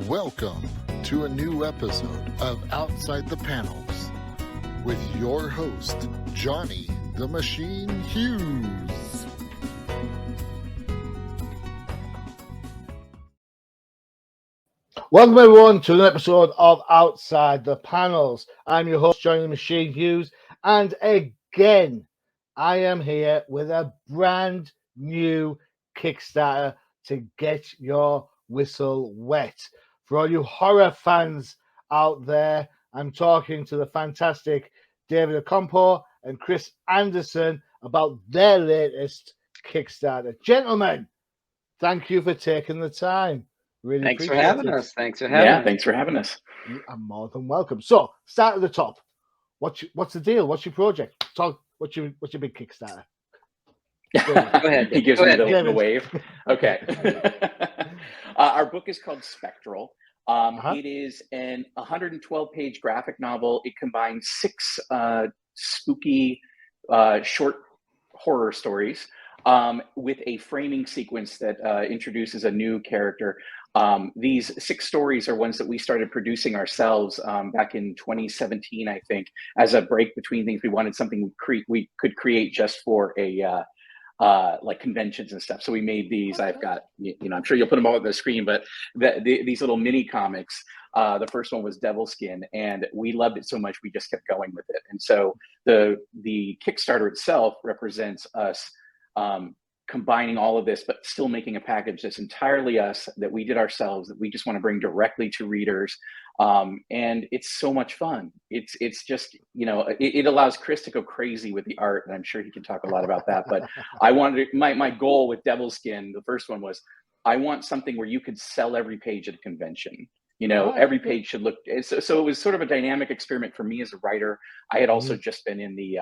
Welcome to a new episode of Outside the Panels with your host, Johnny the Machine Hughes. Welcome everyone to an episode of Outside the Panels. I'm your host, Johnny the Machine Hughes, and again, I am here with a brand new Kickstarter to get your whistle wet. For all you horror fans out there, I'm talking to the fantastic David Accampo and Chris Anderson about their latest Kickstarter. Gentlemen, thank you for taking the time. Really Thanks for appreciate having it. us. Thanks for having us. Thanks for having us. You are more than welcome. So, start at the top. What's the deal? What's your project? Talk. What's your big Kickstarter? Go ahead. He gives Go me ahead. the wave. Okay. Our book is called Spectral. It is an 112-page graphic novel. It combines 6 spooky short horror stories with a framing sequence that introduces a new character. These 6 stories are ones that we started producing ourselves back in 2017, I think, as a break between things. We wanted something we could create just for a like conventions and stuff. So we made these. I've got, I'm sure you'll put them all on the screen, but these little mini comics. The first one was Devilskin, and we loved it so much we just kept going with it. And so the Kickstarter itself represents us combining all of this, but still making a package that's entirely us, that we did ourselves, that we just want to bring directly to readers. And it's so much fun. It's just, it allows Chris to go crazy with the art, and I'm sure he can talk a lot about that. But I wanted my goal with Devilskin, the first one was, I want something where you could sell every page at a convention. Every page should look. So it was sort of a dynamic experiment for me as a writer. I had also just been in the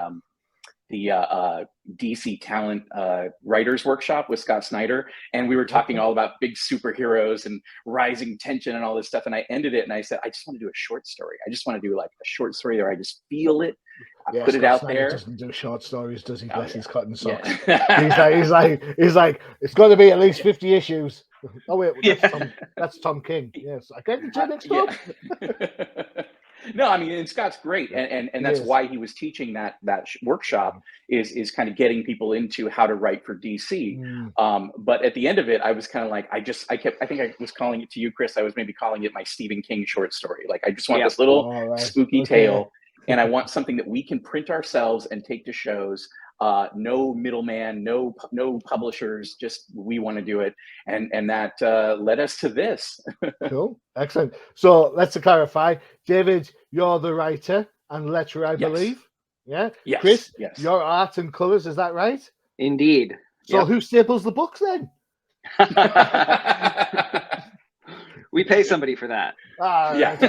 DC Talent Writers Workshop with Scott Snyder, and we were talking all about big superheroes and rising tension and all this stuff. And I ended it, and I said, I just want to do a short story. I just want to do like a short story where I just feel it. I put it out Snyder there. Doesn't do short stories, does he? Bless his cotton socks. Yeah. he's like, it's got to be at least 50 issues. Oh wait, that's Tom King. Yes, I get the next up. No, I mean, and Scott's great, and that's why he was teaching that workshop is kind of getting people into how to write for DC. But at the end of it, I was kind of like, I think I was calling it to you, Chris. I was maybe calling it my Stephen King short story. Like, I just want this little spooky tale, and I want something that we can print ourselves and take to shows. No middleman, no publishers, just we want to do it. And that led us to this. Cool. Excellent. So let's clarify. David, you're the writer and letterer, I believe. Yeah? Yes. Chris, yes. Your art and colours, is that right? Indeed. So who staples the books then? We pay somebody for that. All right.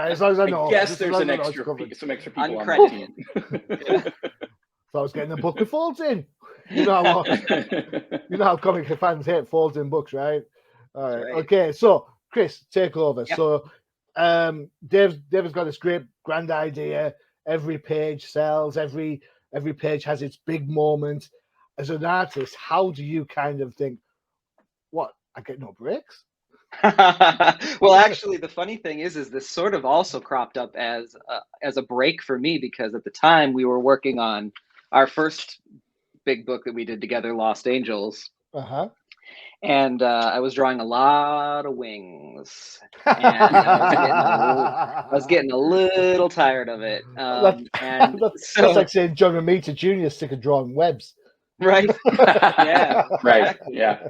As long as I know. Yes, there's some extra people on the team. So I was getting a book with folds in. You know how comic fans hate folds in books, right? All right. Okay, so Chris, take over. Yep. So Dave's got this great grand idea. Every page sells, every page has its big moment. As an artist, how do you kind of think, what, I get no breaks? Well, actually, the funny thing is this sort of also cropped up as a break for me, because at the time we were working on our first big book that we did together, Lost Angels. And I was drawing a lot of wings, and I was getting a little tired of it. That's like saying John Romita Jr. sick of drawing webs. Right. Yeah. Right. Yeah.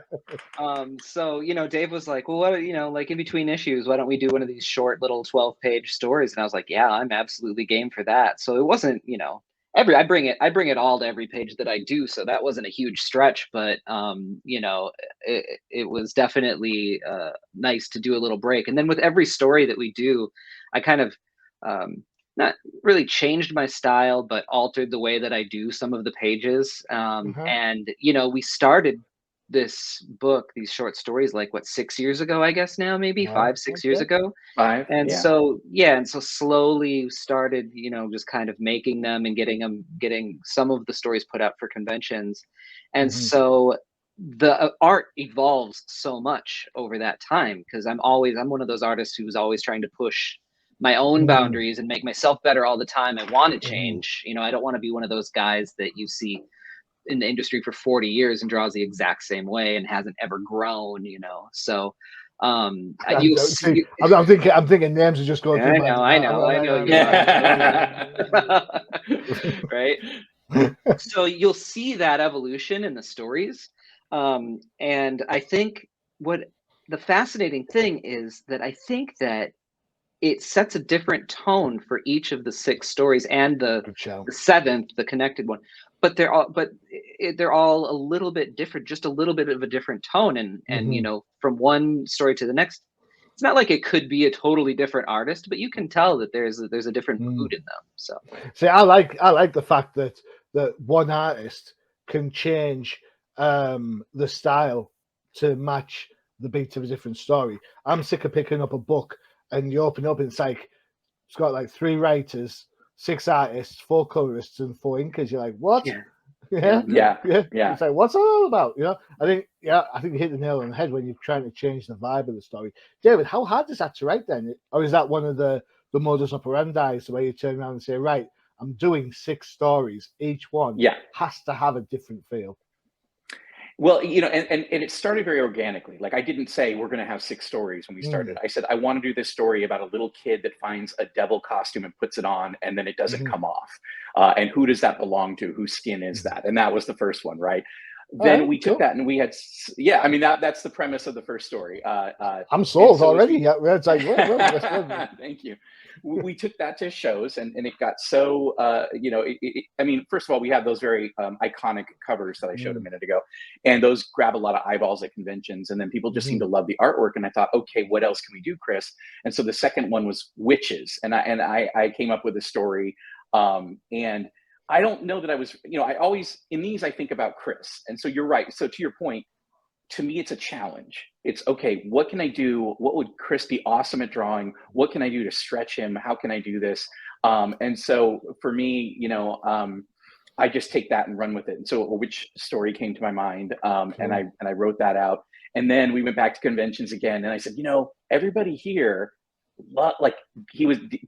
So, Dave was like, well, what, like in between issues, why don't we do one of these short little 12-page stories? And I was like, yeah, I'm absolutely game for that. So it wasn't, I bring it all to every page that I do. So that wasn't a huge stretch, but, it was definitely nice to do a little break. And then with every story that we do, I kind of, not really changed my style, but altered the way that I do some of the pages. And, we started this book, these short stories, like 6 years ago, I guess now, maybe 5-6 years ago. And so slowly started, just kind of making them and getting some of the stories put out for conventions. And so the art evolves so much over that time, because I'm one of those artists who's always trying to push my own boundaries and make myself better all the time. I want to change. You know, I don't want to be one of those guys that you see in the industry for 40 years and draws the exact same way and hasn't ever grown, you know. So I'm thinking names are just going through my I know right. So you'll see that evolution in the stories. And I think what the fascinating thing is that I think that it sets a different tone for each of the 6 stories and the 7th, the connected one. But they're all a little bit different, just a little bit of a different tone. And you know, from one story to the next, it's not like it could be a totally different artist, but you can tell that there's a different mood in them. So see, I like the fact that one artist can change the style to match the beat of a different story. I'm sick of picking up a book and you open up and it's like it's got like 3 writers, 6 artists, 4 colorists, and 4 inkers. You're like, what? Yeah. It's like, what's it all about? You know, I think you hit the nail on the head when you're trying to change the vibe of the story. David, how hard is that to write then? Or is that one of the modus operandi, the way you turn around and say, right, I'm doing 6 stories, each one has to have a different feel? Well, you know, and it started very organically. Like, I didn't say we're going to have 6 stories when we started. I said, I want to do this story about a little kid that finds a devil costume and puts it on, and then it doesn't come off. And who does that belong to? Whose skin is that? And that was the first one, right? Then we took that and we had, I mean, that's the premise of the first story. I'm sold already. It's like, thank you. We took that to shows and it got so, you know, I mean, first of all, we have those very iconic covers that I showed a minute ago, and those grab a lot of eyeballs at conventions, and then people just seem to love the artwork. And I thought, okay, what else can we do, Chris? And so the second one was witches. And I came up with a story, and I don't know that I was, you know, I always, in these, I think about Chris. And so you're right. So to your point, to me, it's a challenge. It's okay, what can I do? What would Chris be awesome at drawing? What can I do to stretch him? How can I do this? And so for me, you know, I just take that and run with it. And so which story came to my mind, and I wrote that out. And then we went back to conventions again. And I said, you know, everybody here, like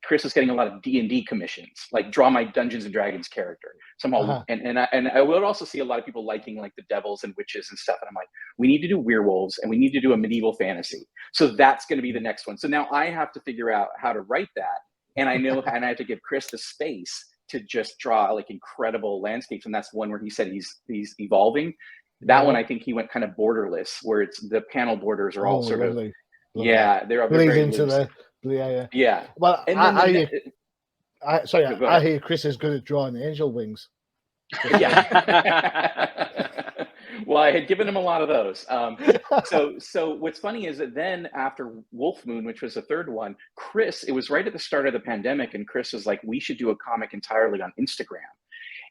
Chris was getting a lot of D&D commissions, like draw my Dungeons and Dragons character somehow. And I would also see a lot of people liking like the devils and witches and stuff. And I'm like, we need to do werewolves and we need to do a medieval fantasy. So that's going to be the next one. So now I have to figure out how to write that. And I know, and I have to give Chris the space to just draw like incredible landscapes. And that's one where he said he's evolving. That one, I think he went kind of borderless, where it's the panel borders are all sort of, they're very loose. Yeah. Well, and I hear Chris is good at drawing angel wings. Well, I had given him a lot of those. So what's funny is that then after Wolf Moon, which was the third one, Chris, it was right at the start of the pandemic, and Chris was like, we should do a comic entirely on Instagram.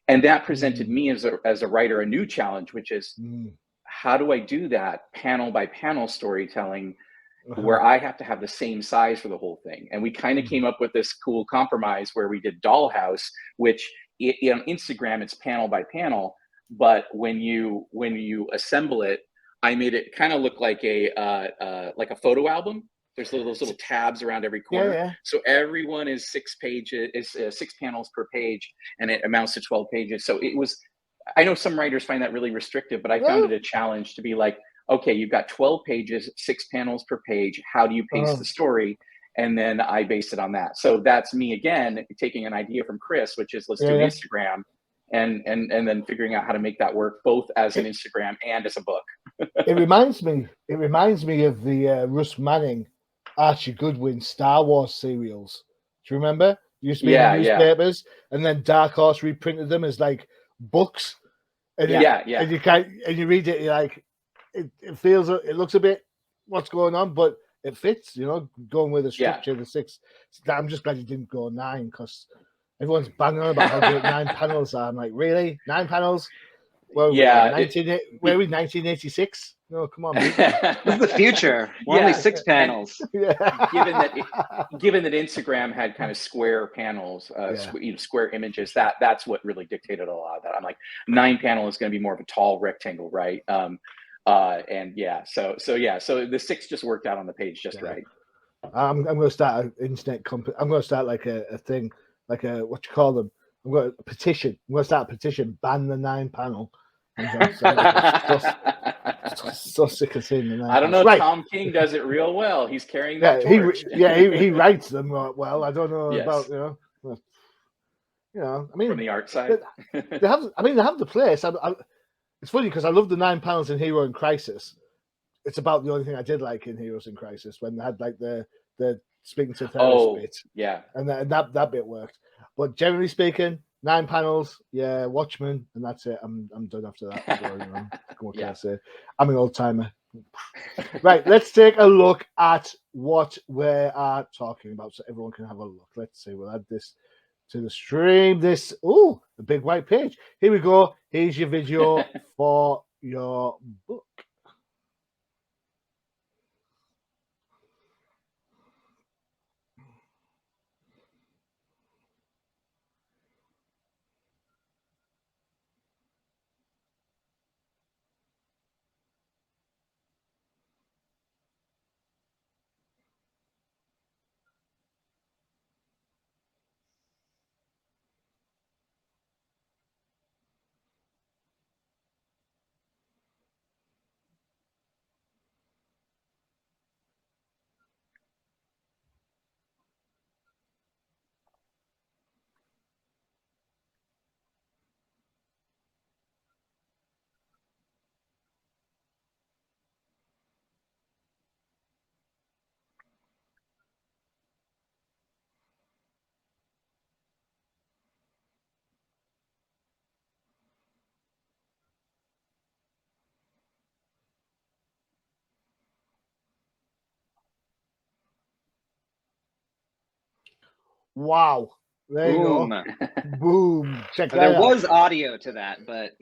And that presented me as a writer a new challenge, which is how do I do that panel by panel storytelling where I have to have the same size for the whole thing. And we kind of came up with this cool compromise where we did Dollhouse, which on Instagram, it's panel by panel. But when you assemble it, I made it kind of look like a photo album. There's those little tabs around every corner. So everyone is 6 panels per page, and it amounts to 12 pages. So it was, I know some writers find that really restrictive, but I found it a challenge to be like, okay, you've got 12 pages, 6 panels per page. How do you pace the story? And then I based it on that. So that's me again, taking an idea from Chris, which is let's do Instagram, and then figuring out how to make that work both as an Instagram and as a book. It reminds me of the Russ Manning, Archie Goodwin Star Wars serials. Do you remember? Used to be in newspapers, and then Dark Horse reprinted them as like books. And and you read it, you're like, it feels, it looks a bit what's going on, but it fits, you know, going with the structure of the 6. I'm just glad you didn't go 9, because everyone's banging on about how great 9 panels are. I'm like, really? 9 panels? Well, 1986? No, come on. This is the future. We're only 6 panels. Given that Instagram had kind of square panels, square images, that's what really dictated a lot of that. I'm like, 9 panel is going to be more of a tall rectangle, right? And yeah, so the 6 just worked out on the page just right. I'm going to start an internet company. I'm going to start like a thing, like a, what you call them? I'm going to petition. I'm going to start a petition, ban the 9-panel. I'm so sick of seeing the 9 I don't know. Right. Tom King does it real well. He's carrying Yeah, that torch. he writes them well. I don't know Yes. about I mean, from the art side, they have the place. It's funny because I love the 9 panels in Hero in Crisis. It's about the only thing I did like in Heroes in Crisis, when they had like the speaking to Theris bit. Yeah, and that bit worked. But generally speaking, 9 panels, yeah, Watchmen, and that's it. I'm done after that. What can I say? I'm an old timer. Right, let's take a look at what we are talking about, so everyone can have a look. Let's see. We'll add this to the stream. This the big white page. Here we go. Here's your video for your book. Wow. There you go. Boom. Check that out. There was audio to that, but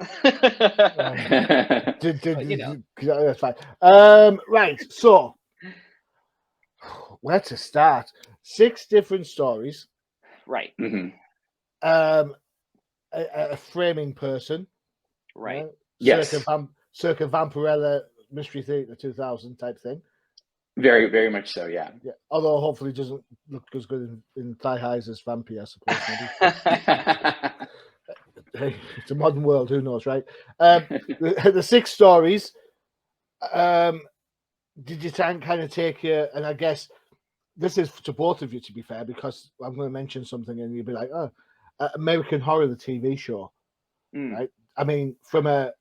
that's fine. Right. So where to start? 6 different stories. Right. Mm-hmm. A framing person. Right. Yes. Circa Vampirella Mystery Theater 2000 type thing. Very, very much so, yeah. Although hopefully it doesn't look as good in thigh highs as Vampy, I suppose. Hey, it's a modern world, who knows, right? The 6 stories. Did you kind of take you? And I guess this is to both of you, to be fair, because I'm going to mention something and you'll be like, "Oh, American Horror, the TV show," right? I mean, from a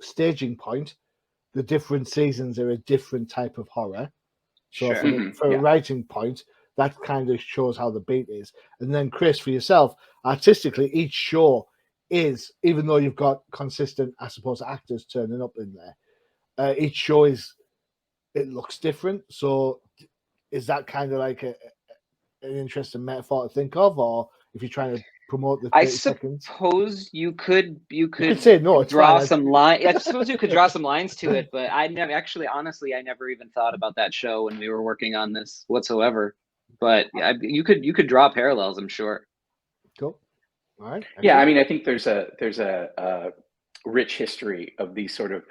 staging point, the different seasons are a different type of horror. So for a writing point, that kind of shows how the beat is. And then Chris, for yourself, artistically, each show is, even though you've got consistent, I suppose, actors turning up in there, each show it looks different. So is that kind of like an interesting metaphor to think of, or if you're trying to promote the 30 seconds? Suppose you could say no, it's draw fine. some line. I suppose you could draw some lines to it, but I never honestly, I never even thought about that show when we were working on this whatsoever. But you could draw parallels, I'm sure. Cool. All right. Yeah, I mean, I think there's a rich history of these sort of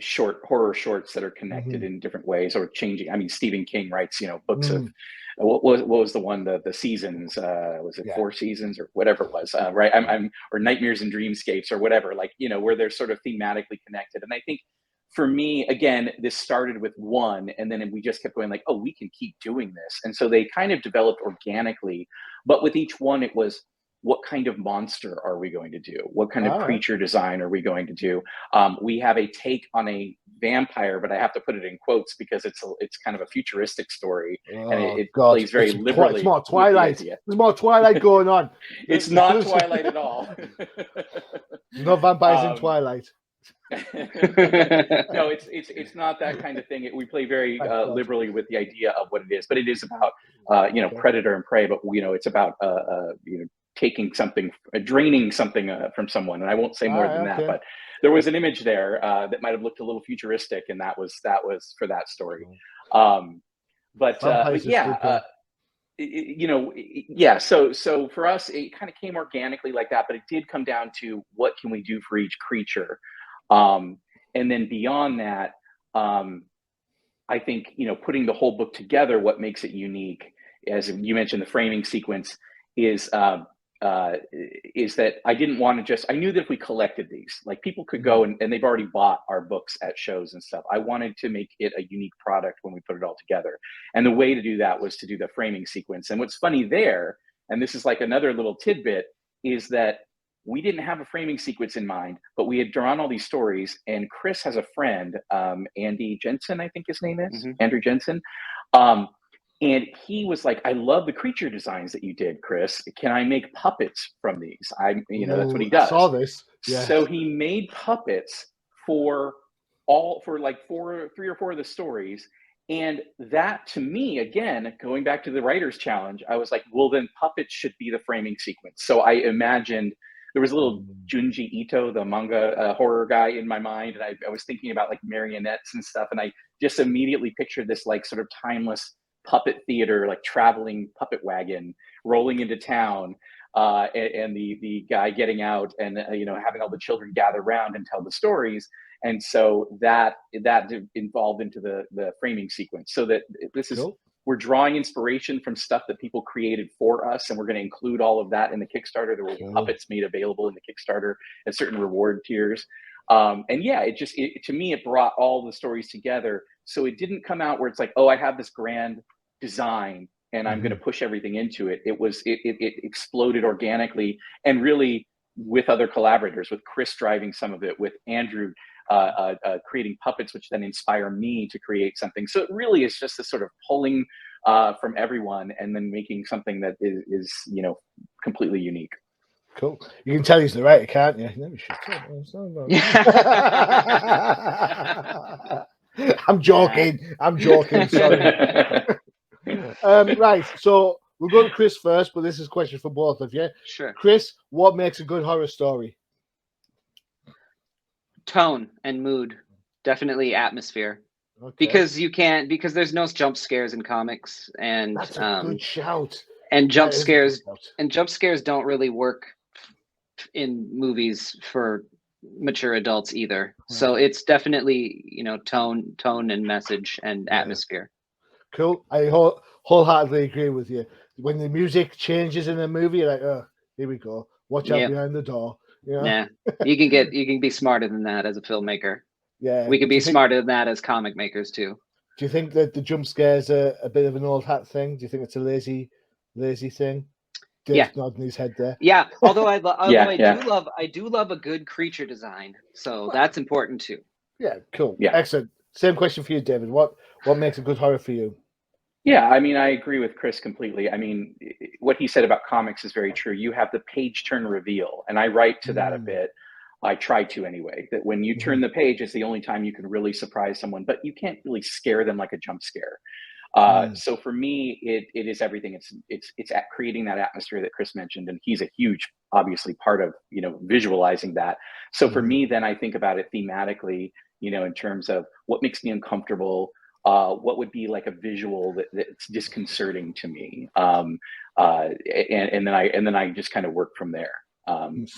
short horror shorts that are connected in different ways or changing. I mean, Stephen King writes, books of what was the one, the seasons, was it 4 seasons or whatever it was, right? Or Nightmares and Dreamscapes or whatever, like, where they're sort of thematically connected. And I think for me, again, this started with one, and then we just kept going like, oh, we can keep doing this. And so they kind of developed organically, but with each one, it was, what kind of monster are we going to do? What kind of creature design are we going to do? We have a take on a vampire, but I have to put it in quotes because it's kind of a futuristic story, and it plays very liberally. It's more Twilight. There's more Twilight going on. It's not Twilight at all. No vampires in Twilight. No, it's not that kind of thing. We play very liberally with the idea of what it is, but it is about predator and prey. But it's about taking something, draining something from someone. And I won't say more than that, but there was an image there that might have looked a little futuristic, and that was for that story. But yeah. So for us, it kind of came organically like that, but it did come down to what can we do for each creature. And then beyond that, I think, putting the whole book together, what makes it unique, as you mentioned, the framing sequence is that I didn't want to just, I knew that if we collected these, like people could go and they've already bought our books at shows and stuff. I wanted to make it a unique product when we put it all together. And the way to do that was to do the framing sequence. And what's funny there, and this is like another little tidbit, is that we didn't have a framing sequence in mind, but we had drawn all these stories, and Chris has a friend, Andy Jensen, I think his name is, Andrew Jensen. And he was like, I love the creature designs that you did, Chris. Can I make puppets from these? That's what he does. I saw this. Yes. So he made puppets for like 3 or 4 of the stories. And that, to me, again, going back to the writer's challenge, I was like, well, then puppets should be the framing sequence. So I imagined there was a little Junji Ito, the manga horror guy, in my mind. And I was thinking about like marionettes and stuff. And I just immediately pictured this like sort of timeless puppet theater, like traveling puppet wagon rolling into town, and the guy getting out and having all the children gather around and tell the stories. And so that involved into the framing sequence, so that this is, we're drawing inspiration from stuff that people created for us, and we're going to include all of that in the Kickstarter. There were puppets made available in the Kickstarter at certain reward tiers. And yeah, to me, it brought all the stories together. So it didn't come out where it's like, oh, I have this grand design and I'm going to push everything into it. It exploded organically, and really with other collaborators, with Chris driving some of it, with Andrew creating puppets, which then inspire me to create something. So it really is just this sort of pulling from everyone and then making something that is completely unique. Cool. You can tell he's the writer, can't you? I'm joking. I'm joking. Sorry. Right. So we'll go to Chris first, but this is a question for both of you. Sure. Chris, what makes a good horror story? Tone and mood. Definitely atmosphere. Okay. Because there's no jump scares in comics, and that's a good shout. And jump scares don't really work in movies for mature adults either. Right. So it's definitely tone and message and atmosphere. Cool. I wholeheartedly agree with you. When the music changes in a movie, you're like, oh, here we go. Watch out behind the door. Yeah, you can be smarter than that as a filmmaker. Yeah, we can be smarter than that as comic makers too. Do you think that the jump scares are a bit of an old hat thing? Do you think it's a lazy thing? Dave's nodding his head there. Yeah, although I do love a good creature design, so that's important too. Yeah, cool. Yeah, excellent. Same question for you, David. What makes a good horror for you? Yeah, I mean, I agree with Chris completely. I mean, what he said about comics is very true. You have the page turn reveal, and I write to that a bit. I try to anyway, that when you turn the page, it's the only time you can really surprise someone, but you can't really scare them like a jump scare. So for me, it is everything. It's at creating that atmosphere that Chris mentioned, and he's a huge, obviously, part of visualizing that. So for me, then I think about it thematically, in terms of what makes me uncomfortable, what would be like a visual that's disconcerting to me, and then I just kind of work from there.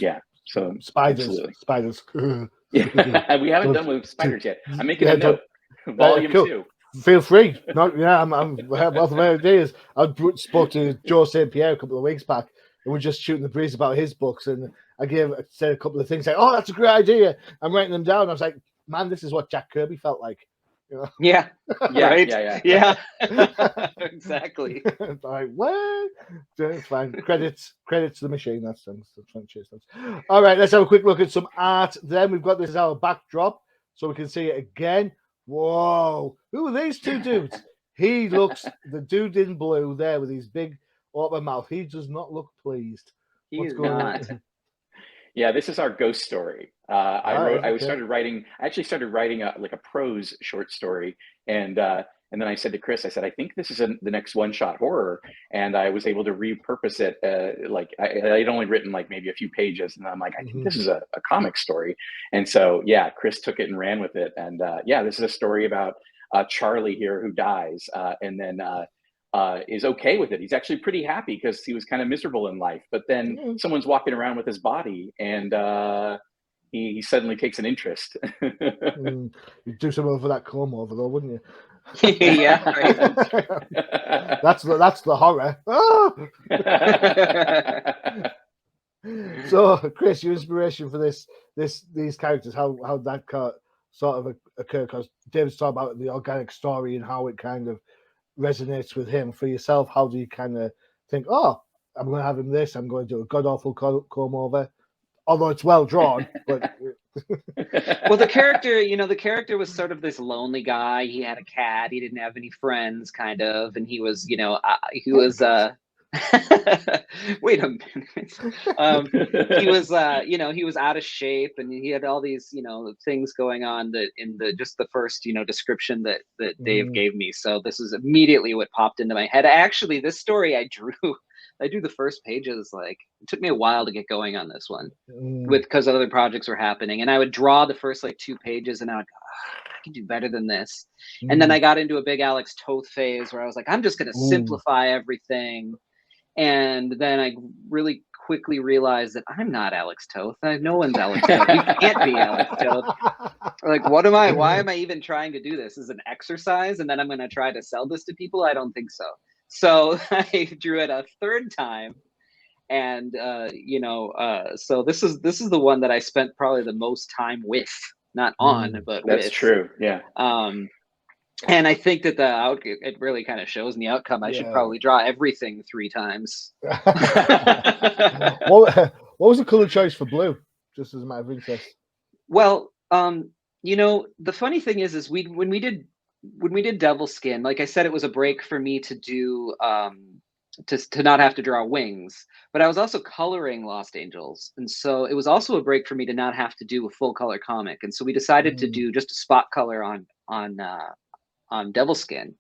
Yeah. So spiders. Yeah, we haven't done with spiders yet. I'm making a note. Volume 2. Feel free. I'm wealth of ideas. I spoke to Joe St. Pierre a couple of weeks back, and we're just shooting the breeze about his books, and I said a couple of things like, "Oh, that's a great idea." I'm writing them down. I was like, "Man, this is what Jack Kirby felt like." Yeah. Right. Yeah. Exactly. Like, what? It's fine. Credits to the machine. That's things. All right, let's have a quick look at some art. Then we've got this as our backdrop, so we can see it again. Whoa! Who are these two dudes? He looks the dude in blue there with his big open mouth. He does not look pleased. What's going on? Yeah, this is our ghost story. I started writing like a prose short story, and then I said to Chris, I said, I think this is the next one-shot horror, and I was able to repurpose it. I'd only written like maybe a few pages, and I'm like, I think this is a comic story, and so yeah, Chris took it and ran with it, and this is a story about Charlie here who dies, and then is okay with it. He's actually pretty happy because he was kind of miserable in life, but then someone's walking around with his body, and he suddenly takes an interest. You'd do something for that comb over, though, wouldn't you? Yeah, right. That's the horror. Ah! So, Chris, your inspiration for these characters, how that sort of occurred? Because David's talking about the organic story and how it kind of resonates with him. For yourself, how do you kind of think, oh, I'm going to have him this, I'm going to do a god awful comb over, although it's well drawn, but well, the character was sort of this lonely guy. He had a cat. He didn't have any friends, kind of, and he was, wait a minute. He was, he was out of shape, and he had all these, things going on that in the first, description that Dave gave me. So this is immediately what popped into my head. Actually, this story I drew the first pages. Like, it took me a while to get going on this one because other projects were happening, and I would draw the first 2 pages, and I would go, I can do better than this. And then I got into a big Alex Toth phase where I was like, I'm just going to simplify everything. And then I really quickly realized that I'm not Alex Toth. No one's Alex Toth. You can't be Alex Toth. Like, what am I? Why am I even trying to do this? Is an exercise, and then I'm going to try to sell this to people? I don't think so. So I drew it a third time, and so this is the one that I spent probably the most time with, not on, but that's with. True. Yeah. And I think that it really kind of shows in the outcome. I should probably draw everything 3 times. What was the color choice for blue? Just as a matter of interest. Well, the funny thing is when we did Devil Skin, like I said, it was a break for me to do to not have to draw wings, but I was also coloring Lost Angels, and so it was also a break for me to not have to do a full color comic. And so we decided to do just a spot color on Devil Skin,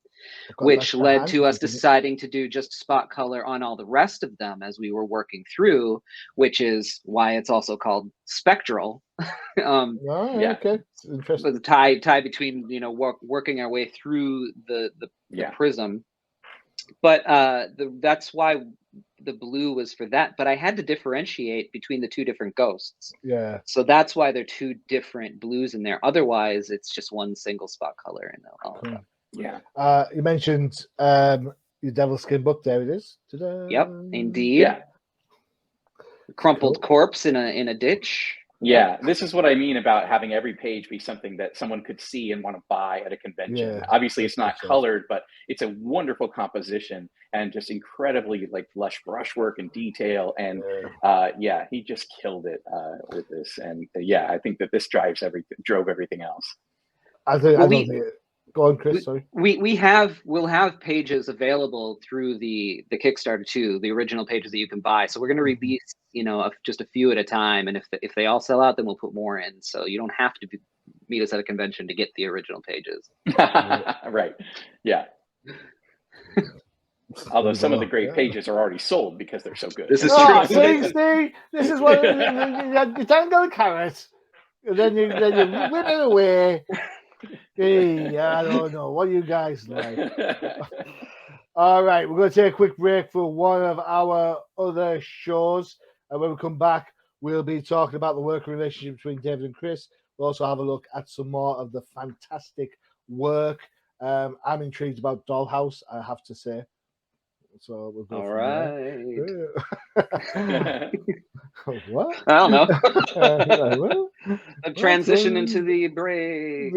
which led to us deciding to do just spot color on all the rest of them as we were working through, which is why it's also called Spectral. Okay, interesting. The tie between working our way through the prism, but that's why the blue was for that. But I had to differentiate between the 2 different ghosts. Yeah. So that's why they're 2 different blues in there. Otherwise, it's just one single spot color in all of them. Yeah. You mentioned your Devil Skin book. There it is. Ta-da. Yep, indeed. Yeah. Crumpled corpse in a ditch. Yeah, this is what I mean about having every page be something that someone could see and want to buy at a convention. Yeah, obviously, it's not colored, but it's a wonderful composition and just incredibly lush brushwork and detail. And he just killed it with this. And I think that this drove everything else. Go on, Chris. Sorry. We'll have pages available through the Kickstarter too, the original pages that you can buy. So we're going to release, just a few at a time, and if they all sell out, then we'll put more in. So you don't have to meet us at a convention to get the original pages. Right. Yeah. Although some of the great pages are already sold because they're so good. This is true. See, this is what you dangle the carrot, and then you whip it away. Hey, I don't know. What do you guys like? All right, we're going to take a quick break for one of our other shows. And when we come back, we'll be talking about the working relationship between David and Chris. We'll also have a look at some more of the fantastic work. I'm intrigued about Dollhouse, I have to say. So we'll go all right. What? I don't know. A transition into the break.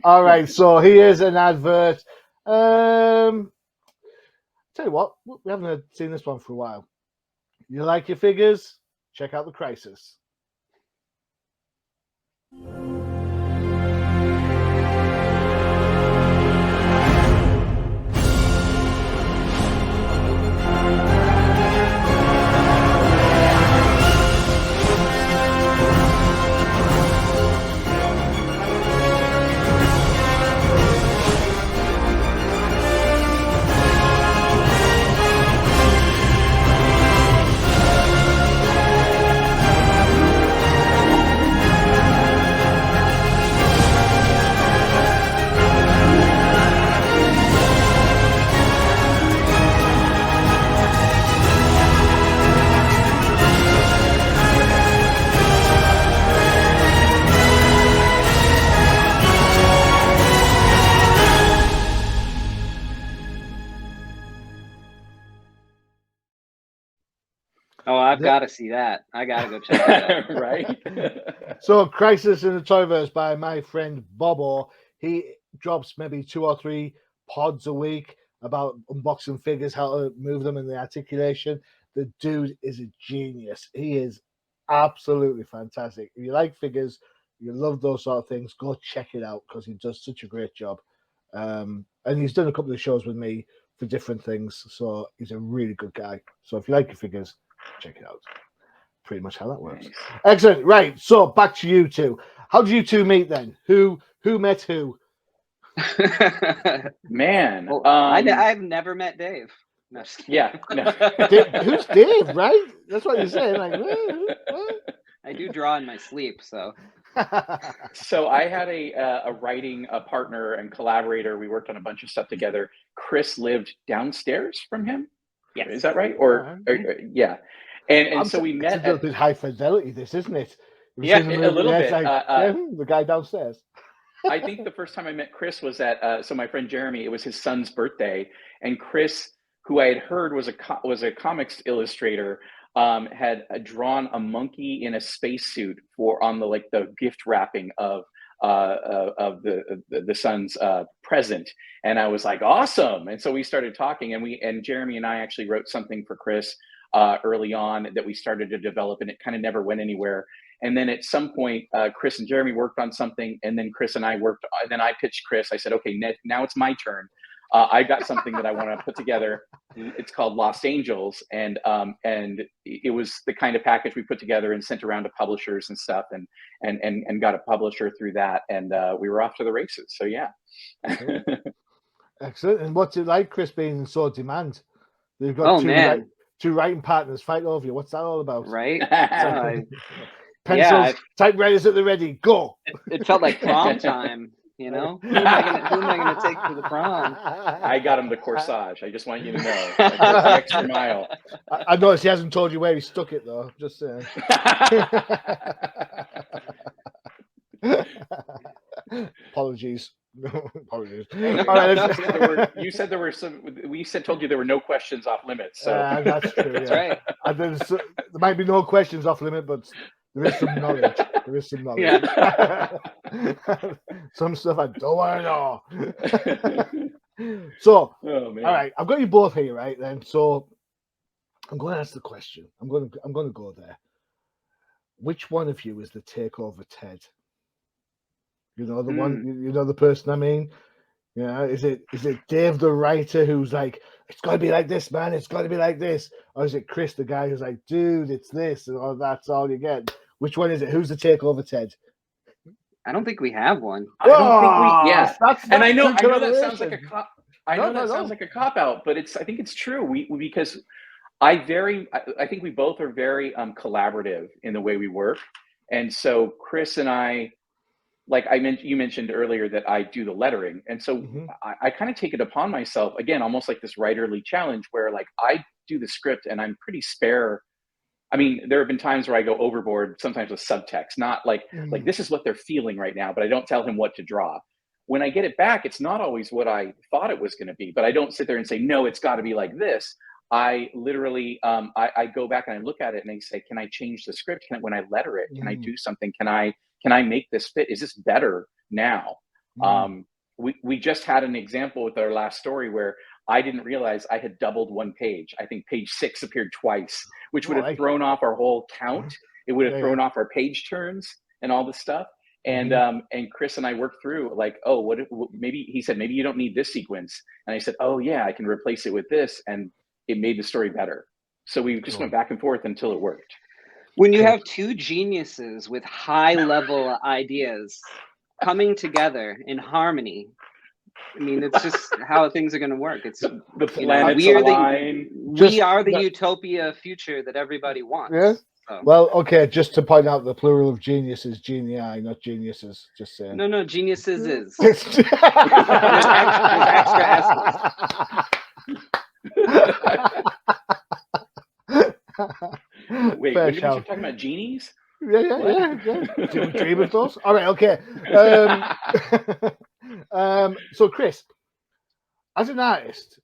All right, so here's an advert. Tell you what, we haven't seen this one for a while. You like your figures? Check out The Crisis. Oh, I've got to see that. I got to go check that out. Right? So, Crisis in the Toyverse by my friend Bobo. He drops maybe 2 or 3 pods a week about unboxing figures, how to move them, and the articulation. The dude is a genius. He is absolutely fantastic. If you like figures, you love those sort of things, go check it out because he does such a great job. And he's done a couple of shows with me for different things, so he's a really good guy. So if you like your figures, check it out. Pretty much how that works. Nice. Excellent. Right. So back to you two. How did you two meet then? Who met who? Man, Well, I've never met Dave. No, just kidding. yeah. No. Who's Dave? Right? That's what you're saying. Like, what? I do draw in my sleep, so. So I had a writing partner and collaborator. We worked on a bunch of stuff together. Chris lived downstairs from him. Yes. Is that right? Or yeah. And so we met. It's a little bit high fidelity, this, isn't it? Yeah, a little bit. Like, the guy downstairs. I think the first time I met Chris was at so my friend Jeremy. It was his son's birthday, and Chris, who I had heard was a comics illustrator, had drawn a monkey in a spacesuit on the gift wrapping of the son's present, and I was like, awesome. And so we started talking, and Jeremy and I actually wrote something for Chris early on that we started to develop, and it kind of never went anywhere. And then at some point, Chris and Jeremy worked on something, and then Chris and I worked. Then I pitched Chris. I said, okay, now it's my turn. I got something that I want to put together. It's called Lost Angels, and it was the kind of package we put together and sent around to publishers and stuff, and got a publisher through that, and we were off to the races. So yeah. Excellent. And what's it like, Chris, being in so demand? They've got two writing partners fighting over you. What's that all about? Right. Pencils, typewriters at the ready. Go. It felt like prom time. You know, who am I gonna take to the prom? I got him the corsage. I just want you to know. The extra mile. I noticed he hasn't told you where he stuck it though. Just saying. Apologies. Apologies. All right, you said there were some. We told you there were no questions off limits. So that's true. Yeah. That's right. And there might be no questions off limit, but there is some knowledge. There is some knowledge. Yeah. Some stuff I don't want to know. So, all right, I've got you both here, right? Then, so I'm going to ask the question. I'm going to go there. Which one of you is the takeover Ted? You know the one. You know the person I mean. Yeah, is it Dave the writer who's like, it's got to be like this, man. It's got to be like this, or is it Chris the guy who's like, dude, it's this, or that's all you get? Which one is it? Who's the takeover Ted? I don't think we have one. I don't think we. Yeah, that's and I know that sounds like a cop. I know that sounds like a cop out, but I think it's true. Because I think we both are very collaborative in the way we work, and so Chris and I. Like you mentioned earlier that I do the lettering. And so I kind of take it upon myself, again, almost like this writerly challenge where like I do the script and I'm pretty spare. I mean, there have been times where I go overboard, sometimes with subtext, not like this is what they're feeling right now, but I don't tell him what to draw. When I get it back, it's not always what I thought it was going to be, but I don't sit there and say, no, it's got to be like this. I literally, I go back and I look at it and I say, can I change the script? When I letter it, can I do something? Can I make this fit? Is this better now? We just had an example with our last story where I didn't realize I had doubled one page. I think page 6 appeared twice, which would have thrown off our whole count. It would have thrown off our page turns and all this stuff. And Chris and I worked through like, maybe he said, maybe you don't need this sequence. And I said, oh yeah, I can replace it with this. And it made the story better. So we just went back and forth until it worked. When you have two geniuses with high level ideas coming together in harmony, I mean, it's just how things are going to work. It's the planets align. We are the utopia future that everybody wants. Yeah. So. Well, okay, just to point out the plural of genius is genii, not geniuses. Just saying. No, geniuses is. There's extra Wait, were you talking about genies? Yeah. Do we dream of those? All right, okay. So, Chris, as an artist,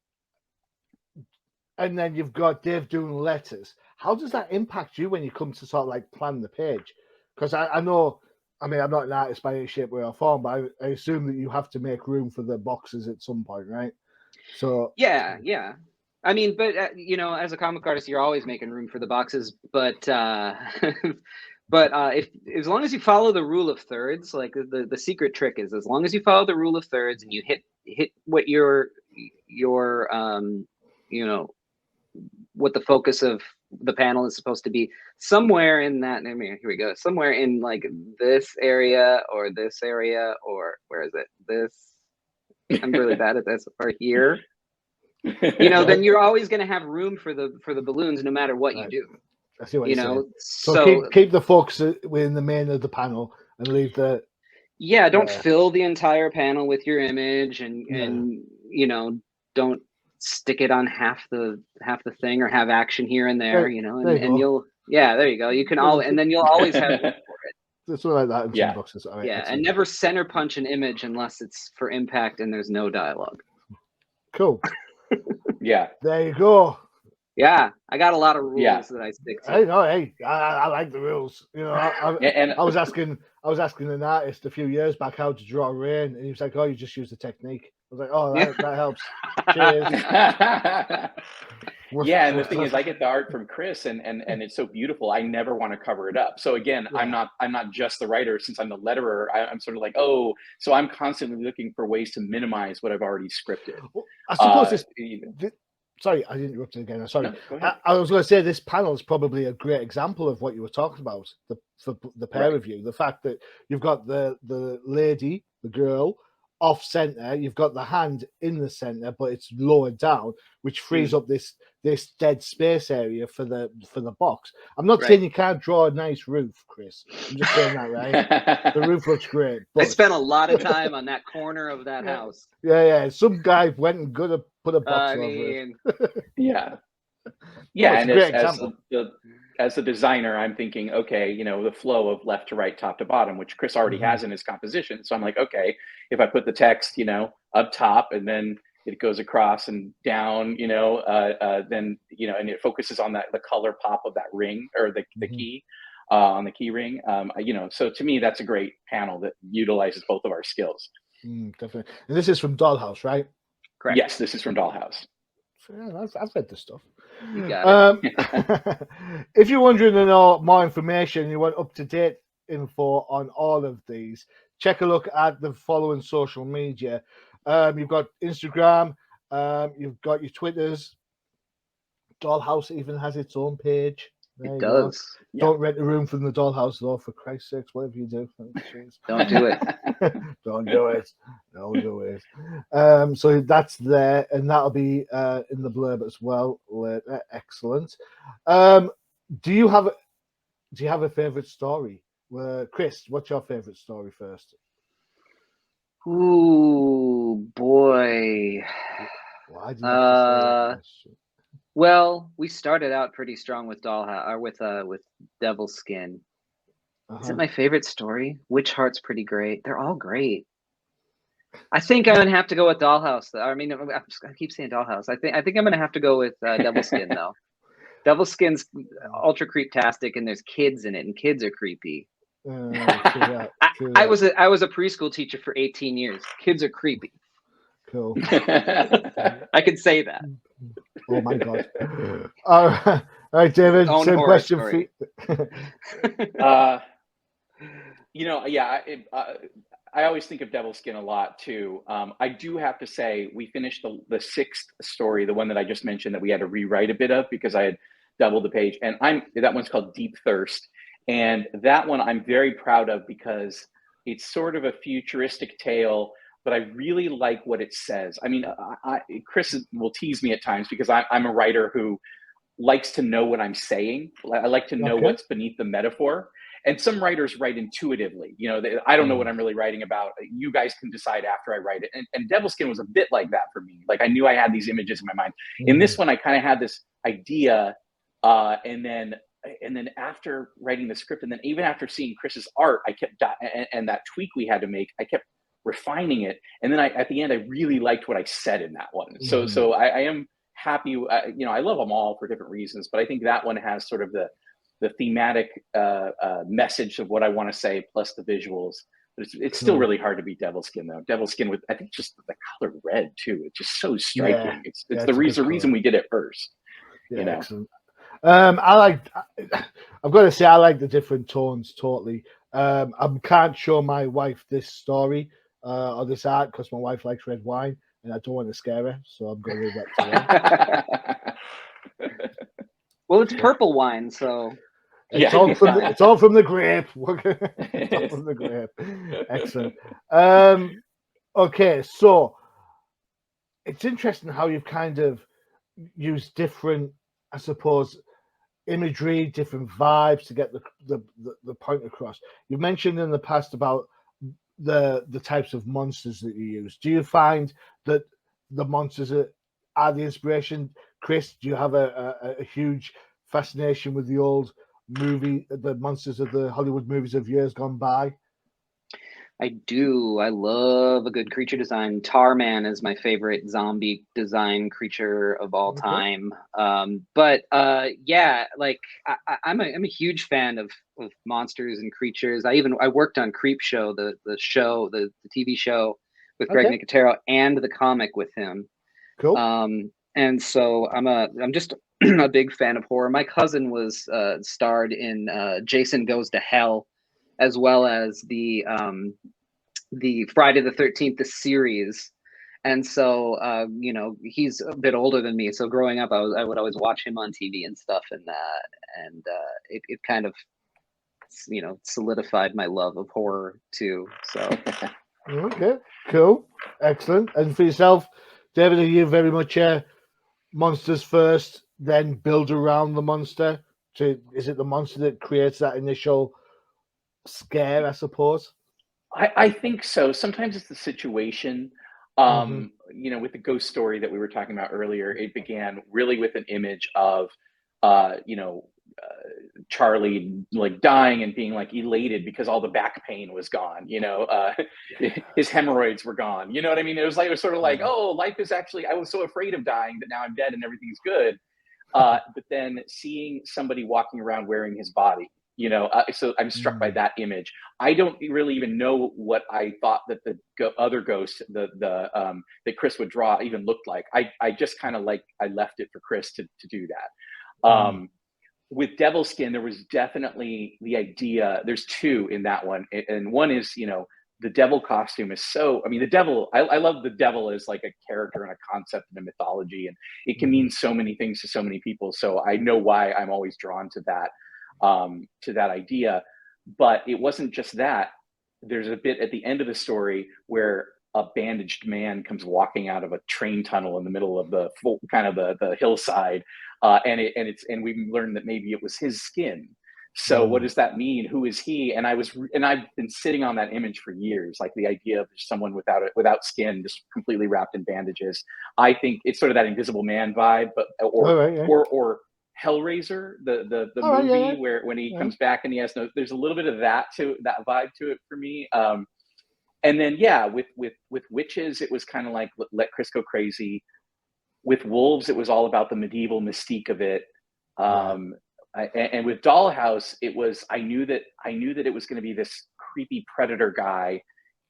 and then you've got Dave doing letters. how does that impact you when you come to sort of like plan the page? Because I know, I mean, I'm not an artist by any shape, way, or form, but I assume that you have to make room for the boxes at some point, right? So Yeah. I mean, but you know, as a comic artist, you're always making room for the boxes. But but if as long as you follow the rule of thirds, like the secret trick is, as long as you follow the rule of thirds and you hit what your you know, what the focus of the panel is supposed to be, somewhere in that, I mean, here we go, somewhere in like this area or this area, or where is it, this, I'm really bad at this, or here, you know, then you're always going to have room for the balloons no matter what you do. I see what you you're know saying. So keep the focus within the main of the panel and leave the don't fill the entire panel with your image, and you know, don't stick it on half the thing, or have action here and there, you know, and you'll there you go, you can all, and then you'll always have room for it. It's like that in some boxes. Right, and never center punch an image unless it's for impact and there's no dialogue. Cool. Yeah, there you go. Yeah, I got a lot of rules that I stick to. Hey, no, I like the rules. You know, I was asking an artist a few years back how to draw rain, and he was like, "Oh, you just use the technique." I was like, "Oh, that helps." Cheers. Yeah, and the thing is, I get the art from Chris, and it's so beautiful. I never want to cover it up. So again, I'm not just the writer. Since I'm the letterer, I'm sort of like, so I'm constantly looking for ways to minimize what I've already scripted. Well, I suppose sorry, I interrupted again. I'm sorry. No, I was going to say this panel is probably a great example of what you were talking about. For the pair of you, the fact that you've got the lady, the girl, off center, you've got the hand in the center, but it's lowered down, which frees up this dead space area for the box. I'm not saying you can't draw a nice roof, Chris. I'm just saying that, right? The roof looks great. But... I spent a lot of time on that corner of that house. Yeah. Some guy went and put a box over it. Yeah, and as a designer, I'm thinking, okay, you know, the flow of left to right, top to bottom, which Chris already has in his composition. So I'm like, okay, if I put the text, you know, up top and then it goes across and down, you know, then, you know, and it focuses on the color pop of that ring, or the key on the key ring. You know, so to me, that's a great panel that utilizes both of our skills. Definitely. And this is from Dollhouse, right? Correct. Yes, this is from Dollhouse. Yeah, I've read this stuff. You got it. If you're wondering to know more information, you want up-to-date info on all of these, check a look at the following social media. You've got Instagram, you've got your Twitters. Dollhouse even has its own page. It does. Don't rent a room from the Dollhouse, though, for Christ's sakes, whatever you do. Don't do it. Don't do it. Don't do it. So that's there, and that'll be in the blurb as well later. Excellent. Do you have a favorite story? Chris, what's your favorite story first? Ooh, boy. Why do you have to say that question? Well, we started out pretty strong with Dollhouse, or with Devil Skin. Is it my favorite story? Witch Heart's pretty great. They're all great. I think I'm gonna have to go with Dollhouse. I mean, I keep saying Dollhouse. I think I'm gonna have to go with Devil Skin though. Devil Skin's ultra creeptastic, and there's kids in it, and kids are creepy. True that. I was a preschool teacher for 18 years. Kids are creepy. Cool. I can say that. Oh my god! All right, David. Same question for you. You know, I always think of Devil Skin a lot too. I do have to say, we finished the sixth story, the one that I just mentioned, that we had to rewrite a bit of because I had doubled the page, and that one's called Deep Thirst, and that one I'm very proud of because it's sort of a futuristic tale. But I really like what it says. I mean, Chris will tease me at times because I'm a writer who likes to know what I'm saying. I like to know what's beneath the metaphor. And some writers write intuitively. You know, I don't know what I'm really writing about. You guys can decide after I write it. And Devil Skin was a bit like that for me. Like, I knew I had these images in my mind. In this one, I kind of had this idea, and then after writing the script, and then even after seeing Chris's art, I kept and that tweak we had to make, I kept refining it, and then at the end I really liked what I said in that one. So I am happy. I love them all for different reasons, but I think that one has sort of the thematic message of what I want to say, plus the visuals. But it's still really hard to beat Devilskin, though. Devilskin with, I think, just the color red too. It's just so striking. Yeah. It's Yeah, the it's a good reason we did it first. Yeah, excellent. I've got to say, I like the different tones totally. I can't show my wife this story or this art because my wife likes red wine, and I don't want to scare her, so I'm going to leave that to her. Well, it's purple wine, so it's all from the grape. It's all from the grape. Excellent. Okay, so it's interesting how you've kind of used different, I suppose, imagery, different vibes to get the point across. You've mentioned in the past about the types of monsters that you use. Do you find that the monsters are the inspiration? Chris, do you have a huge fascination with the old the monsters of the Hollywood movies of years gone by? I do. I love a good creature design. Tarman is my favorite zombie design creature of all time. But yeah, like I'm a huge fan of monsters and creatures. I worked on Creep Show, the TV show with Greg Nicotero, and the comic with him. Cool. And so I'm just a big fan of horror. My cousin was starred in Jason Goes to Hell, as well as the Friday the 13th, the series. And so, he's a bit older than me. So growing up, I would always watch him on TV and stuff. And it kind of, solidified my love of horror too. So. Okay, cool. Excellent. And for yourself, David, are you very much monsters first, then build around the monster? Is it the monster that creates that initial scare, I suppose? I think so. Sometimes it's the situation. With the ghost story that we were talking about earlier, it began really with an image of, Charlie like dying and being like elated because all the back pain was gone. His hemorrhoids were gone. You know what I mean? It was sort of like, oh, life is actually. I was so afraid of dying that now I'm dead and everything's good. But then seeing somebody walking around wearing his body. So I'm struck by that image. I don't really even know what I thought that the other ghost, that Chris would draw, even looked like. I just kind of I left it for Chris to do that. With Devilskin, there was definitely the idea. There's two in that one, and one is the devil costume is so. I mean, the devil. I love the devil as like a character and a concept in a mythology, and it can mean so many things to so many people. So I know why I'm always drawn to that idea. But it wasn't just that. There's a bit at the end of the story where a bandaged man comes walking out of a train tunnel in the middle of the hillside, and we learned that maybe it was his skin. So what does that mean? Who is he? And I've been sitting on that image for years, like the idea of someone without skin, just completely wrapped in bandages. I think it's sort of that Invisible Man vibe, but or Hellraiser, the movie where when he comes back and he has there's a little bit of that vibe to it for me. And then with witches, it was kind of like let Chris go crazy. With wolves, it was all about the medieval mystique of it. And with Dollhouse, it was I knew that it was going to be this creepy predator guy,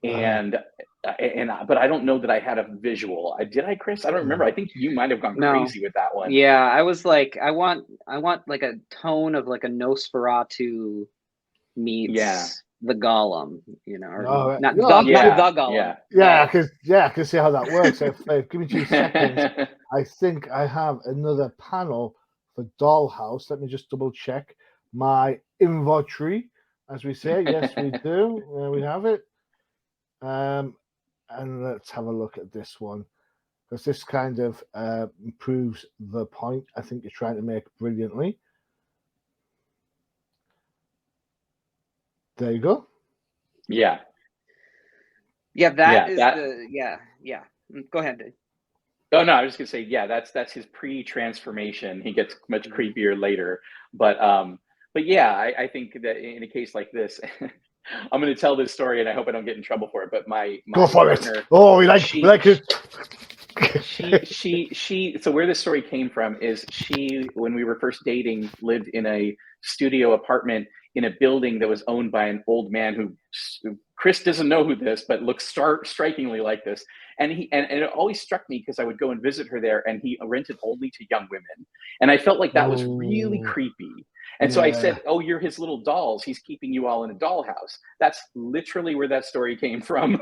but I don't know that I had a visual. Did I, Chris? I don't remember. I think you might have gone crazy with that one. Yeah, I was like, I want like a tone of like a Nosferatu meets the Golem, not the Golem. Yeah, because I can see how that works. Give me 2 seconds. I think I have another panel for Dollhouse. Let me just double check my inventory, as we say. Yes, we do. There we have it. And let's have a look at this one, because this kind of proves the point I think you're trying to make brilliantly. There you go. Yeah, that is Go ahead, Dave. Oh no, I was just gonna say, that's his pre-transformation. He gets much creepier later, but yeah, I think that in a case like this, I'm gonna tell this story, and I hope I don't get in trouble for it. But my go for partner, it. Oh, we like it. So where this story came from is when we were first dating, lived in a studio apartment in a building that was owned by an old man who Chris doesn't know who this, but looks strikingly like this. And it always struck me because I would go and visit her there, and he rented only to young women. And I felt like that was really creepy. And so I said, "Oh, you're his little dolls. He's keeping you all in a dollhouse." That's literally where that story came from.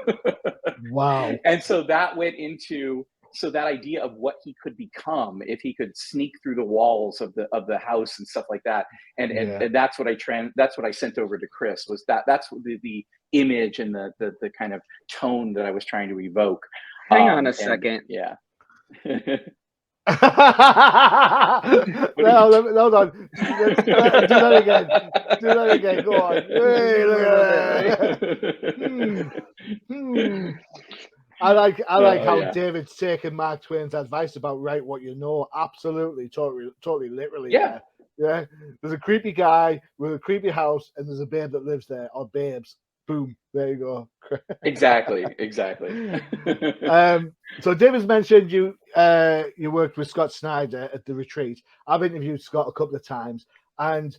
Wow. And so that went into that idea of what he could become if he could sneak through the walls of the house and stuff like that. And that's what I sent over to Chris, was that's the image and the kind of tone that I was trying to evoke. Hang on a second. Yeah. No, hold on. Do that again. Do that again. Go on. Hey, look at that. I like how David's taken Mark Twain's advice about write what you know. Absolutely, totally, literally. Yeah. Yeah. There's a creepy guy with a creepy house, and there's a babe that lives there, or babes. Boom. There you go. Exactly. So David's mentioned you worked with Scott Snyder at the retreat. I've interviewed Scott a couple of times, and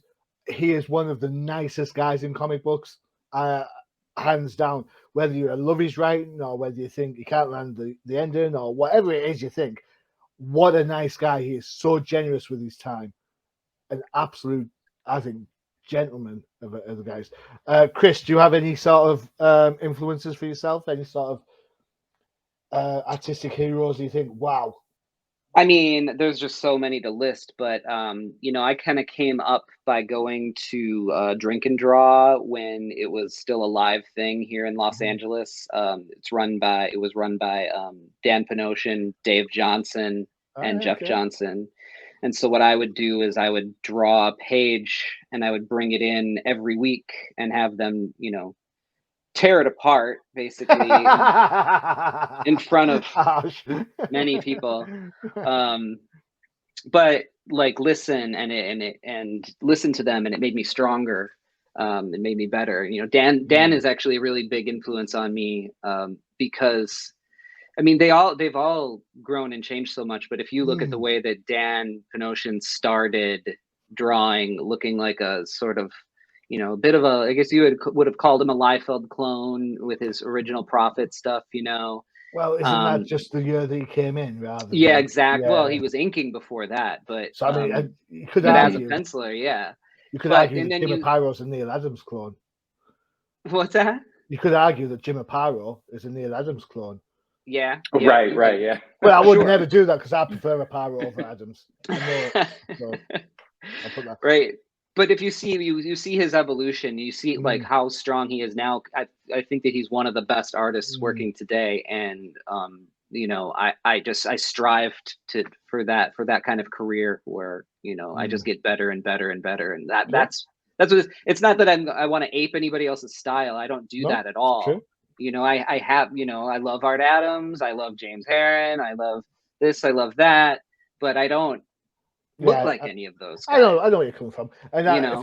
he is one of the nicest guys in comic books, hands down. Whether you love his writing or whether you think you can't land the ending or whatever it is you think, what a nice guy. He is so generous with his time. An absolute, I think, gentleman of the guys. Chris, do you have any sort of influences for yourself? Any sort of artistic heroes you think, wow? I mean, there's just so many to list, but I kind of came up by going to Drink and Draw when it was still a live thing here in Los Angeles. It was run by Dan Panosian, Dave Johnson, and Jeff Johnson. And so what I would do is I would draw a page and I would bring it in every week and have them, tear it apart, basically, in front of many people. But like listen and listen to them, and it made me stronger. It made me better. Dan is actually a really big influence on me, because I mean, they've all grown and changed so much. But if you look at the way that Dan Panosian started drawing, looking like a sort of, a bit of I guess you would have called him a Liefeld clone with his original Prophet stuff, Well, isn't that just the year that he came in, rather? Yeah, exactly. Yeah. Well, he was inking before that, but so I mean, you could argue, as a penciler, yeah. You could argue that Jim Aparo is a Neil Adams clone. What's that? You could argue that Jim Aparo is a Neil Adams clone. Yeah. Right. Yeah. Well, I would never do that because I prefer Aparo over Adams. So I'll put that. Right. But if you see his evolution, you see like how strong he is now. I think that he's one of the best artists working today, and I strived for that kind of career where I just get better and better and better, and that's what it's not that I want to ape anybody else's style. I don't do that at all. True. I have I love Art Adams, I love James Herron, I love this, I love that, but I don't look like any of those guys. I know where you're coming from. And if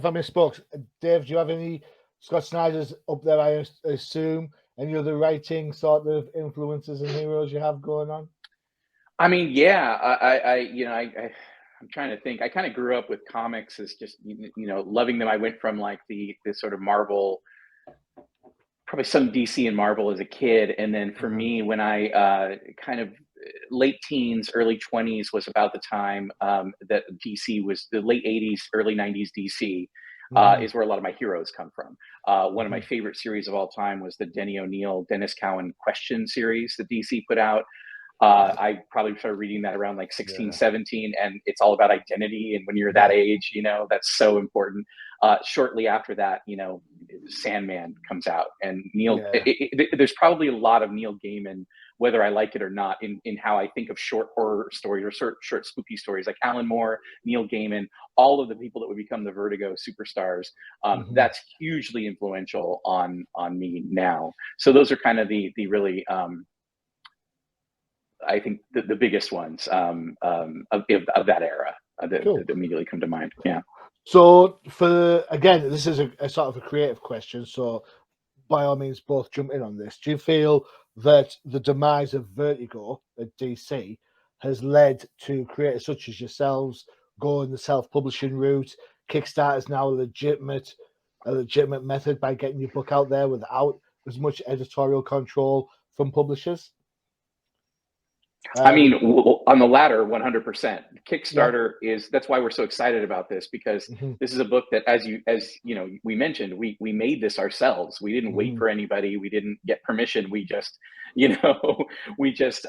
I misspoke, Dave, do you have any Scott Snyder's up there? I assume any other writing sort of influences and heroes you have going on? I mean, yeah, I'm trying to think. I kind of grew up with comics as just loving them. I went from like the sort of Marvel, probably some DC and Marvel as a kid, and then for me, when I kind of late teens, early 20s was about the time that DC was the late 80s, early 90s DC is where a lot of my heroes come from. One of my favorite series of all time was the Denny O'Neil, Dennis Cowan Question series that DC put out. I probably started reading that around like 16, 17, and it's all about identity. And when you're that age, that's so important. Shortly after that, Sandman comes out, and Neil, there's probably a lot of Neil Gaiman, whether I like it or not, in how I think of short horror stories or short spooky stories, like Alan Moore, Neil Gaiman, all of the people that would become the Vertigo superstars. That's hugely influential on me now. So those are kind of the really, I think the biggest ones of that era that immediately come to mind. Yeah. So again, this is a sort of a creative question. So by all means, both jump in on this. Do you feel that the demise of Vertigo at DC has led to creators such as yourselves going the self-publishing route. Kickstarter is now a legitimate method by getting your book out there without as much editorial control from publishers. I mean, on the latter, 100%. Kickstarter is, that's why we're so excited about this, because this is a book that, as you know, we mentioned, we made this ourselves. We didn't wait for anybody. We didn't get permission. We just, you know, we just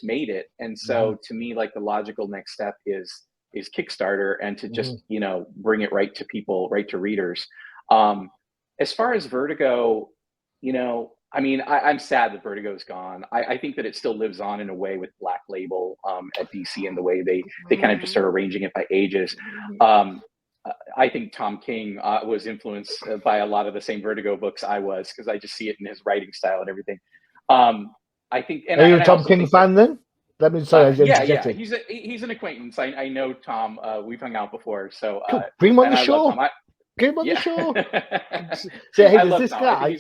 made it. And so to me, like, the logical next step is Kickstarter, and to just, you know, bring it right to people, right to readers. As far as Vertigo, you know, I mean, I'm sad that Vertigo is gone. I think that it still lives on in a way with Black Label at DC, and the way they kind of just start arranging it by ages. I think Tom King was influenced by a lot of the same Vertigo books I was, because I just see it in his writing style and everything. I think. And are you a Tom King fan then? Let me yeah. He's an acquaintance. I know Tom. We've hung out before. So bring him on the show. Get him on the show. Say, hey, I love this Tom. guy.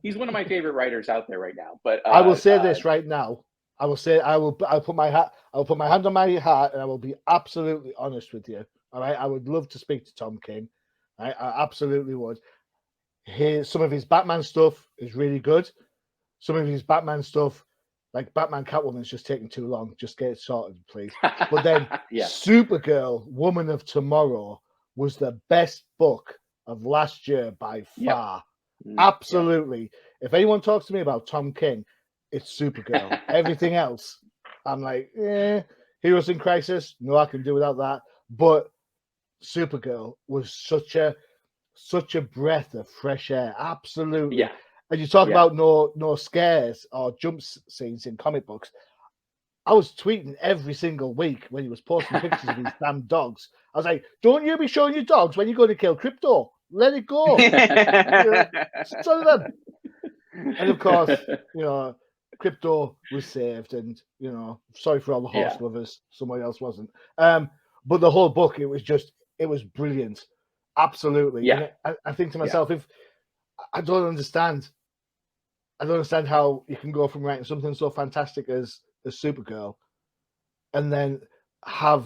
He's one of my favorite writers out there right now. But I will say this right now. I'll put my hand on my heart, and I will be absolutely honest with you. All right, I would love to speak to Tom King. Right? I absolutely would. Some of his Batman stuff is really good. Some of his Batman stuff, like Batman Catwoman, is just taking too long. Just get it sorted, please. But then Supergirl, Woman of Tomorrow, was the best book of last year by far. Absolutely. If anyone talks to me about Tom King, it's Supergirl. Everything else, I'm like, Heroes in Crisis, no, I can do without that. But Supergirl was such a breath of fresh air. Absolutely. Yeah. And you talk about no scares or jump scenes in comic books. I was tweeting every single week when he was posting pictures of his damn dogs. I was like, don't you be showing your dogs when you're going to kill Crypto. Let it go. Son of them. And of course, you know, Crypto was saved, and, you know, sorry for all the horse lovers. Somebody else wasn't. But the whole book, it was brilliant. Absolutely. Yeah. And I think to myself, if I don't understand how you can go from writing something so fantastic as Supergirl, and then have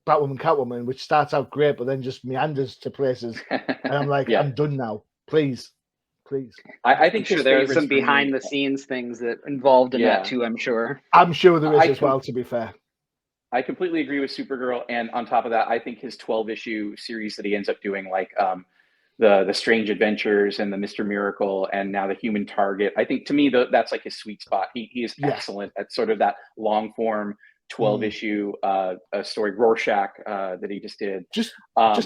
Batwoman, Catwoman, which starts out great, but then just meanders to places, and I'm like, I'm done now. Please. I think sure there's some behind the scenes things that involved in that too. I'm sure there is as well. To be fair, I completely agree with Supergirl, and on top of that, I think his 12-issue series that he ends up doing, like the Strange Adventures and the Mr. Miracle, and now the Human Target. I think, to me, that's like his sweet spot. He is excellent at sort of that long form 12-issue story. Rorschach that he just did. Just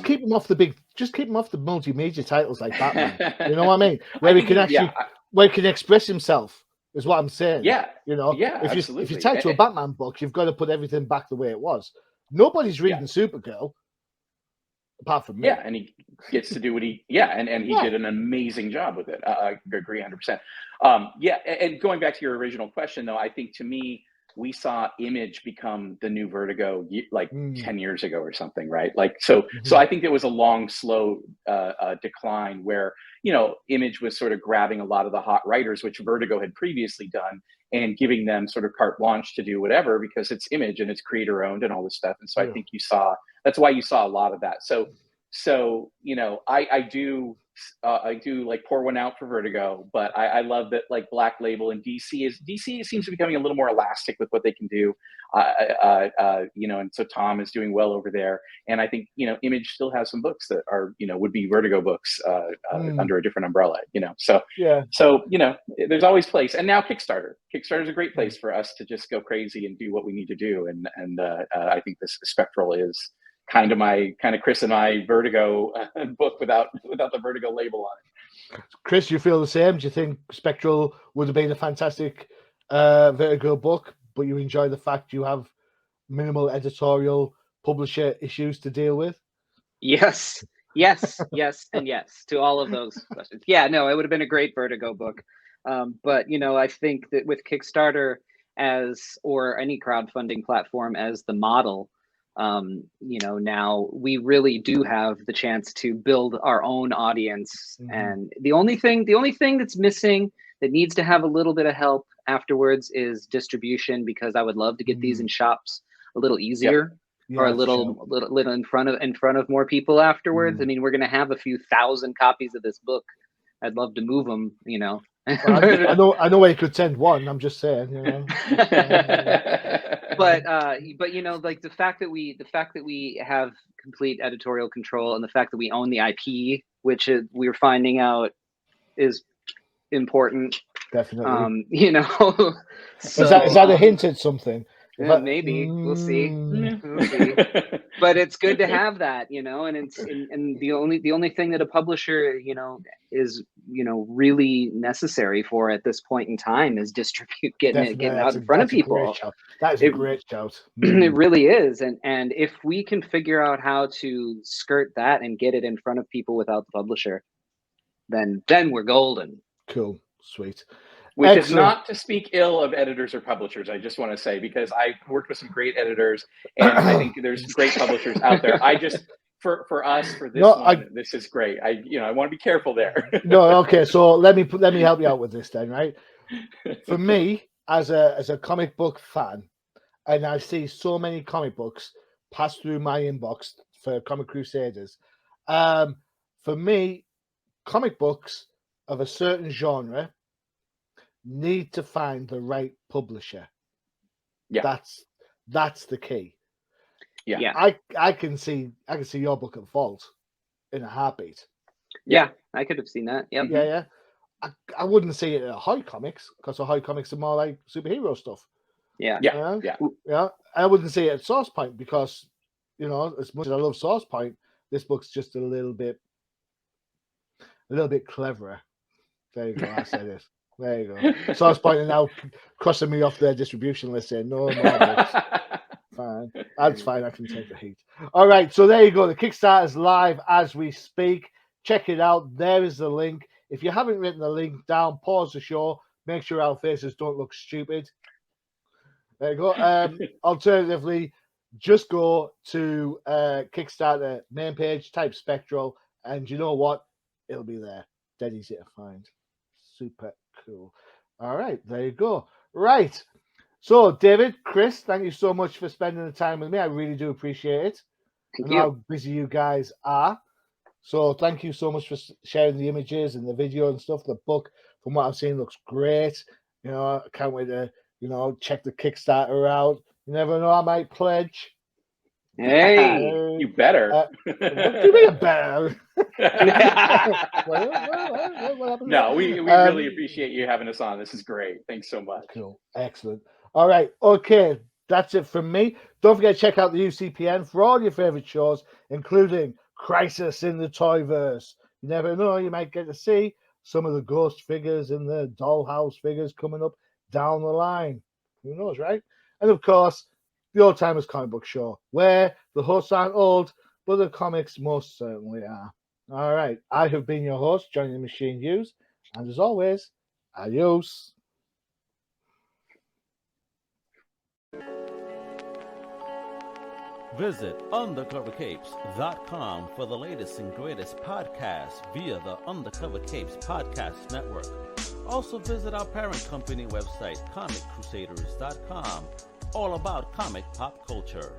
keep him off the multimedia titles like Batman. You know what I mean? Where he can express himself is what I'm saying. Yeah. You know. Yeah. If you tie to a Batman book, you've got to put everything back the way it was. Nobody's reading Supergirl. Apart from me. Yeah, and he gets to do what he and he did an amazing job with it. I agree 100%. And going back to your original question, though, I think, to me, we saw Image become the new Vertigo like 10 years ago or something, right? Like, so I think there was a long, slow decline where, you know, Image was sort of grabbing a lot of the hot writers, which Vertigo had previously done, and giving them sort of carte blanche to do whatever, because it's Image and it's creator owned and all this stuff. And so I think that's why you saw a lot of that. So, you know, I do like pour one out for Vertigo, but I love that, like, Black Label and DC seems to be becoming a little more elastic with what they can do. You know, and so Tom is doing well over there. And I think, you know, Image still has some books that are, you know, would be Vertigo books under a different umbrella, you know. So, you know, there's always place. And now Kickstarter is a great place for us to just go crazy and do what we need to do. And I think this Spectral is kind of Chris and I Vertigo book without the Vertigo label on it. Chris, you feel the same? Do you think Spectral would have been a fantastic Vertigo book, but you enjoy the fact you have minimal editorial publisher issues to deal with? Yes, and yes to all of those questions. Yeah, no, it would have been a great Vertigo book. But, you know, I think that with Kickstarter or any crowdfunding platform as the model, you know, now we really do have the chance to build our own audience. And the only thing that's missing that needs to have a little bit of help afterwards is distribution, because I would love to get these in shops a little easier. Yeah, or a for little sure. in front of more people afterwards. I mean, we're going to have a few thousand copies of this book. I'd love to move them, you know. Well, I know where you could send one. I'm just saying, you know. But you know, like the fact that we have complete editorial control, and the fact that we own the IP, which we're finding out is important. Definitely. You know, so, is that a hint at something? Yeah, maybe we'll see. We'll see. But it's good to have that, you know, and it's and the only thing that a publisher, you know, is, you know, really necessary for at this point in time is getting out in front of people. That is a great shout. It really is, and if we can figure out how to skirt that and get it in front of people without the publisher, then we're golden. Cool, sweet. Which is not to speak ill of editors or publishers, I just want to say, because I worked with some great editors, and I think there's great publishers out there. I just, for us, for this this is great. I want to be careful there. No, okay. So let me help you out with this then, right? For me, as a comic book fan, and I see so many comic books pass through my inbox for Comic Crusaders. For me, comic books of a certain genre need to find the right publisher. Yeah, that's the key. Yeah. I can see your book at fault in a heartbeat. Yeah, I could have seen that. Yep. Yeah. I wouldn't see it at High Comics, because High Comics are more like superhero stuff. Yeah. I wouldn't see it at Source Point, because, you know, as much as I love Source Point, this book's just a little bit cleverer. There you go. I said it. There you go. Source Point are now crossing me off their distribution list, saying no more books. Fine. That's fine. I can take the heat. All right. So there you go. The Kickstarter is live as we speak. Check it out. There is the link. If you haven't written the link down, pause the show. Make sure our faces don't look stupid. There you go. Alternatively, just go to Kickstarter main page, type Spectral, and you know what? It'll be there. Dead easy to find. Super cool. All right, there you go. Right. So, David, Chris, thank you so much for spending the time with me. I really do appreciate it. Thank you. How busy you guys are. So, thank you so much for sharing the images and the video and stuff. The book, from what I've seen, looks great. You know, I can't wait to, you know, check the Kickstarter out. You never know, I might pledge. Hey, you better. What do you mean better? No, we really appreciate you having us on. This is great. Thanks so much. Cool. Excellent. All right. Okay. That's it from me. Don't forget to check out the UCPN for all your favorite shows, including Crisis in the Toyverse. You never know, you might get to see some of the ghost figures and the dollhouse figures coming up down the line. Who knows, right? And of course, the Old Timers Comic Book Show, where the hosts aren't old, but the comics most certainly are. All right. I have been your host, Johnny the Machine Hughes. And as always, adios. Visit undercovercapes.com for the latest and greatest podcasts via the Undercover Capes Podcast Network. Also visit our parent company website, comiccrusaders.shop, all about comic pop culture.